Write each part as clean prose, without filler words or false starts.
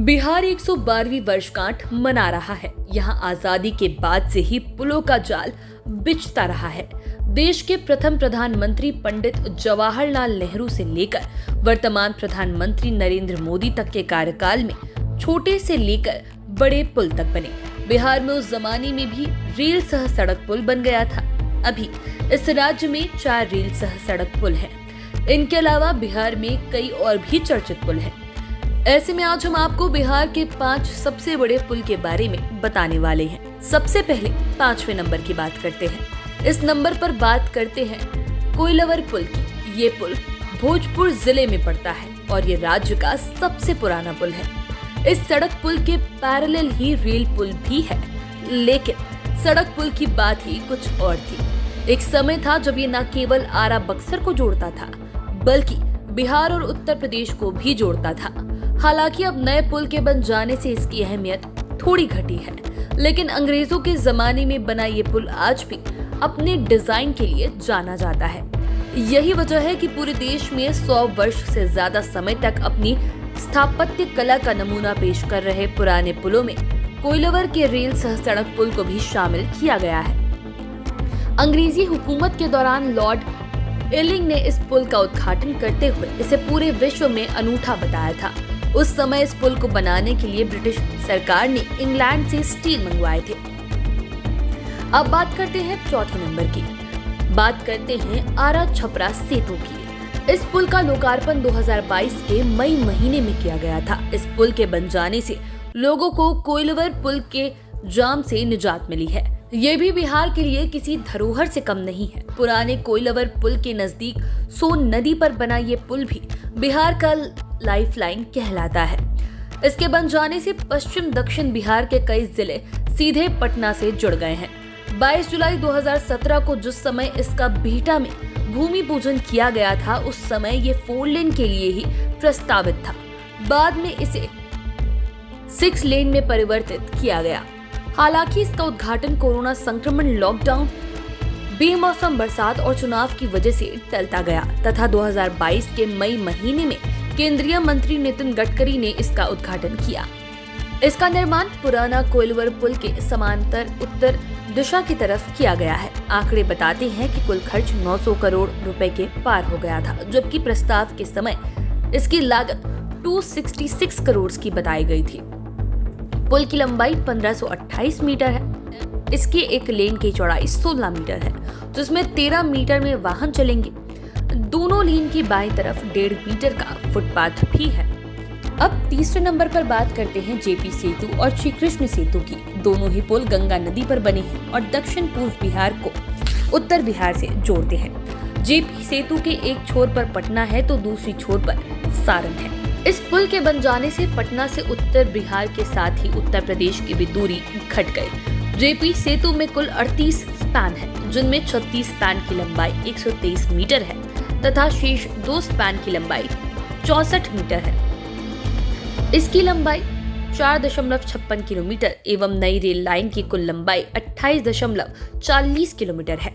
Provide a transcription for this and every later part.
बिहार 112वीं वर्षगांठ मना रहा है। यहाँ आजादी के बाद से ही पुलों का जाल बिछता रहा है। देश के प्रथम प्रधानमंत्री पंडित जवाहरलाल नेहरू से लेकर वर्तमान प्रधानमंत्री नरेंद्र मोदी तक के कार्यकाल में छोटे से लेकर बड़े पुल तक बने। बिहार में उस जमाने में भी रेल सह सड़क पुल बन गया था। अभी इस राज्य में 4 रेल सह सड़क पुल हैं। इनके अलावा बिहार में कई और भी चर्चित पुल हैं। ऐसे में आज हम आपको बिहार के 5 सबसे बड़े पुल के बारे में बताने वाले हैं। सबसे पहले 5वें नंबर की बात करते हैं। इस नंबर पर बात करते हैं कोइलवर पुल की। ये पुल भोजपुर जिले में पड़ता है और ये राज्य का सबसे पुराना पुल है। इस सड़क पुल के पैरेलल ही रेल पुल भी है, लेकिन सड़क पुल की बात ही कुछ और थी। एक समय था जब ये न केवल आरा बक्सर को जोड़ता था, बल्कि बिहार और उत्तर प्रदेश को भी जोड़ता था। हालांकि अब नए पुल के बन जाने से इसकी अहमियत थोड़ी घटी है, लेकिन अंग्रेजों के जमाने में बना ये पुल आज भी अपने डिजाइन के लिए जाना जाता है। यही वजह है कि पूरे देश में 100 वर्ष से ज्यादा समय तक अपनी स्थापत्य कला का नमूना पेश कर रहे पुराने पुलों में कोइलवर के रेल सह सड़क पुल को भी शामिल किया गया है। अंग्रेजी हुकूमत के दौरान लॉर्ड इलिंग ने इस पुल का उद्घाटन करते हुए इसे पूरे विश्व में अनूठा बताया था। उस समय इस पुल को बनाने के लिए ब्रिटिश सरकार ने इंग्लैंड से स्टील मंगवाए थे। अब बात करते हैं चौथे नंबर की। बात करते हैं आरा छपरा सेतु की। इस पुल का लोकार्पण 2022 के मई महीने में किया गया था। इस पुल के बन जाने से लोगों को कोइलवर पुल के जाम से निजात मिली है। ये भी बिहार के लिए किसी धरोहर से कम नहीं है। पुराने कोइलवर पुल के नजदीक सोन नदी पर बना ये पुल भी बिहार का लाइफलाइन कहलाता है। इसके बन जाने से पश्चिम दक्षिण बिहार के कई जिले सीधे पटना से जुड़ गए हैं। 22 जुलाई 2017 को जिस समय इसका बिहटा में भूमि पूजन किया गया था, उस समय ये 4 लेन के लिए ही प्रस्तावित था। बाद में इसे 6 लेन में परिवर्तित किया गया। हालांकि इसका उद्घाटन कोरोना संक्रमण, लॉकडाउन, बेमौसम बरसात और चुनाव की वजह से टलता गया तथा 2022 के मई महीने में केंद्रीय मंत्री नितिन गडकरी ने इसका उद्घाटन किया। इसका निर्माण पुराना कोइलवर पुल के समांतर उत्तर दिशा की तरफ किया गया है। आंकड़े बताते हैं कि कुल खर्च 900 करोड़ रुपए के पार हो गया था, जबकि प्रस्ताव के समय इसकी लागत 266 करोड़ की बताई गई थी। पुल की लंबाई 1528 मीटर है। इसके एक लेन की चौड़ाई 16 मीटर है, जिसमें 13 मीटर में वाहन चलेंगे। दोनों लेन की बाईं तरफ 1.5 मीटर का फुटपाथ भी है। अब तीसरे नंबर पर बात करते हैं जेपी सेतु और श्री कृष्ण सेतु की। दोनों ही पुल गंगा नदी पर बने हैं और दक्षिण पूर्व बिहार को उत्तर बिहार से जोड़ते हैं। जेपी सेतु के एक छोर पर पटना है तो दूसरी छोर पर सारण है। इस पुल के बन जाने से पटना से उत्तर बिहार के साथ ही उत्तर प्रदेश की भी दूरी घट गई। जेपी सेतु में कुल 38 स्पैन है, जिनमें 36 स्पैन की लंबाई 123 मीटर है तथा शेष 2 स्पैन की लंबाई 64 मीटर है। इसकी लंबाई 4.56 किलोमीटर एवं नई रेल लाइन की कुल लंबाई 28.40 किलोमीटर है।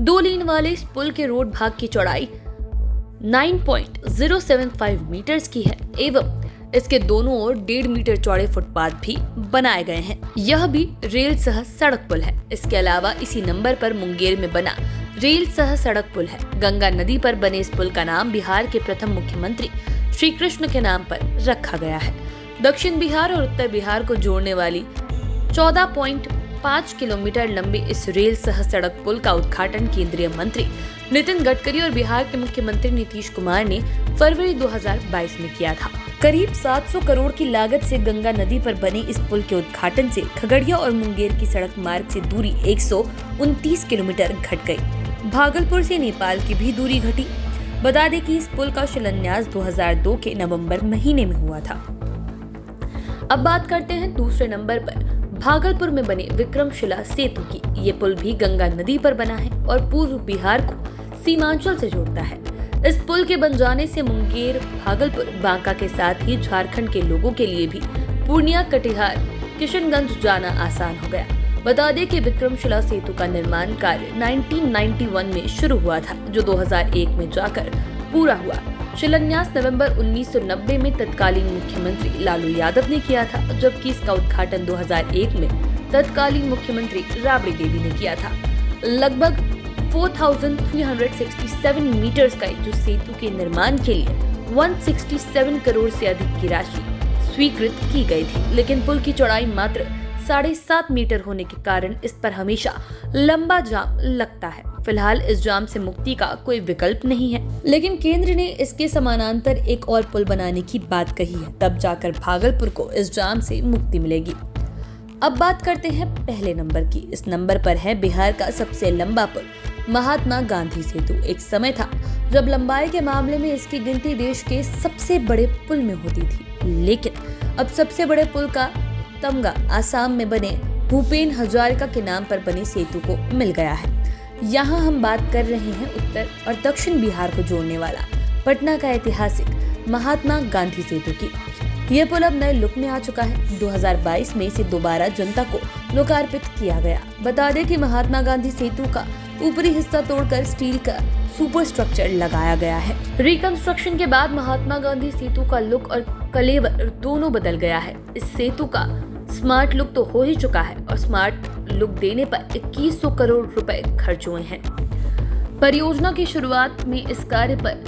2 लेन वाले इस पुल के रोड भाग की चौड़ाई 9.075 मीटर्स की है एवं इसके दोनों ओर 1.5 मीटर चौड़े फुटपाथ भी बनाए गए हैं। यह भी रेल सह सड़क पुल है। इसके अलावा इसी नंबर पर मुंगेर में बना रेल सह सड़क पुल है। गंगा नदी पर बने इस पुल का नाम बिहार के प्रथम मुख्यमंत्री श्री कृष्ण के नाम पर रखा गया है। दक्षिण बिहार और उत्तर बिहार को जोड़ने वाली 14.5 किलोमीटर लंबे इस रेल सह सड़क पुल का उद्घाटन केंद्रीय मंत्री नितिन गडकरी और बिहार के मुख्यमंत्री नीतीश कुमार ने फरवरी 2022 में किया था। करीब 700 करोड़ की लागत से गंगा नदी पर बने इस पुल के उद्घाटन से खगड़िया और मुंगेर की सड़क मार्ग से दूरी 129 किलोमीटर घट गई। भागलपुर से नेपाल की भी दूरी घटी। बता दें कि इस पुल का शिलान्यास 2002 के नवंबर महीने में हुआ था। अब बात करते हैं दूसरे नंबर पर भागलपुर में बने विक्रमशिला सेतु की। ये पुल भी गंगा नदी पर बना है और पूर्व बिहार को सीमांचल से जोड़ता है। इस पुल के बन जाने से मुंगेर, भागलपुर, बांका के साथ ही झारखंड के लोगों के लिए भी पूर्णिया, कटिहार, किशनगंज जाना आसान हो गया। बता दें कि विक्रमशिला सेतु का निर्माण कार्य 1991 में शुरू हुआ था, जो 2001 में जाकर पूरा हुआ। शिलान्यास नवंबर 1990 में तत्कालीन मुख्यमंत्री लालू यादव ने किया था, जबकि इसका उद्घाटन 2001 में तत्कालीन मुख्यमंत्री राबड़ी देवी ने किया था। लगभग 4,367 मीटर्स का जो सेतु के निर्माण के लिए 167 करोड़ से अधिक की राशि स्वीकृत की गई थी, लेकिन पुल की चौड़ाई मात्र 7.5 मीटर होने के कारण इस पर हमेशा लंबा जाम लगता है। फिलहाल इस जाम से मुक्ति का कोई विकल्प नहीं है, लेकिन केंद्र ने इसके समानांतर एक और पुल बनाने की बात कही है, तब जाकर भागलपुर को इस जाम से मुक्ति मिलेगी। अब बात करते हैं पहले नंबर की। इस नंबर पर है बिहार का सबसे लंबा पुल, महात्मा गांधी सेतु। एक समय था जब लंबाई के मामले में इसकी गिनती देश के सबसे बड़े पुल में होती थी, लेकिन अब सबसे बड़े पुल का तमगा आसाम में बने भूपेन हजारिका के नाम पर बने सेतु को मिल गया है। यहाँ हम बात कर रहे हैं उत्तर और दक्षिण बिहार को जोड़ने वाला पटना का ऐतिहासिक महात्मा गांधी सेतु की। यह पुल अब नए लुक में आ चुका है। 2022 में इसे दोबारा जनता को लोकार्पित किया गया। बता दें कि महात्मा गांधी सेतु का ऊपरी हिस्सा तोड़कर स्टील का सुपर स्ट्रक्चर लगाया गया है। रिकंस्ट्रक्शन के बाद महात्मा गांधी सेतु का लुक और कलेवर दोनों बदल गया है। इस सेतु का स्मार्ट लुक तो हो ही चुका है और स्मार्ट लुक देने पर 2100 करोड़ रुपए खर्च हुए हैं। परियोजना की शुरुआत में इस कार्य पर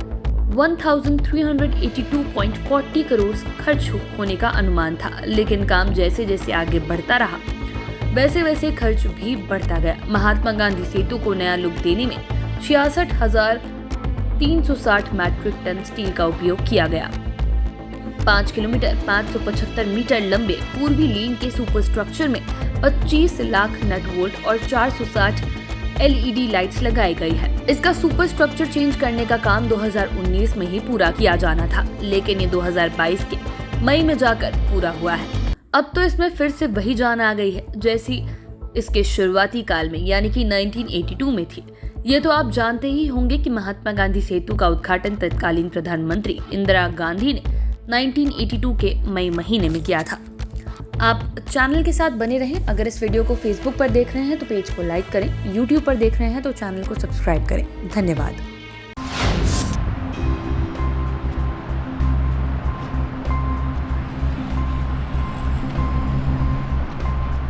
1382.40 करोड़ खर्च होने का अनुमान था, लेकिन काम जैसे जैसे आगे बढ़ता रहा वैसे वैसे खर्च भी बढ़ता गया। महात्मा गांधी सेतु को नया लुक देने में 66,360 मैट्रिक टन स्टील का उपयोग किया गया। 5 किलोमीटर 575 मीटर लंबे पूर्वी लेन के सुपर स्ट्रक्चर में 25 लाख नट बोल्ट और 460 LED लाइट्स लगाई गई है। इसका सुपर स्ट्रक्चर चेंज करने का काम 2019 में ही पूरा किया जाना था, लेकिन ये 2022 के मई में जाकर पूरा हुआ है। अब तो इसमें फिर से वही जान आ गई है जैसी इसके शुरुआती काल में यानी कि 1982 में थी। ये तो आप जानते ही होंगे कि महात्मा गांधी सेतु का उद्घाटन तत्कालीन प्रधानमंत्री इंदिरा गांधी ने 1982 के मई महीने में किया था। आप चैनल के साथ बने रहें। अगर इस वीडियो को फेसबुक पर देख रहे हैं तो पेज को लाइक करें, यूट्यूब पर देख रहे हैं तो चैनल को सब्सक्राइब करें। धन्यवाद।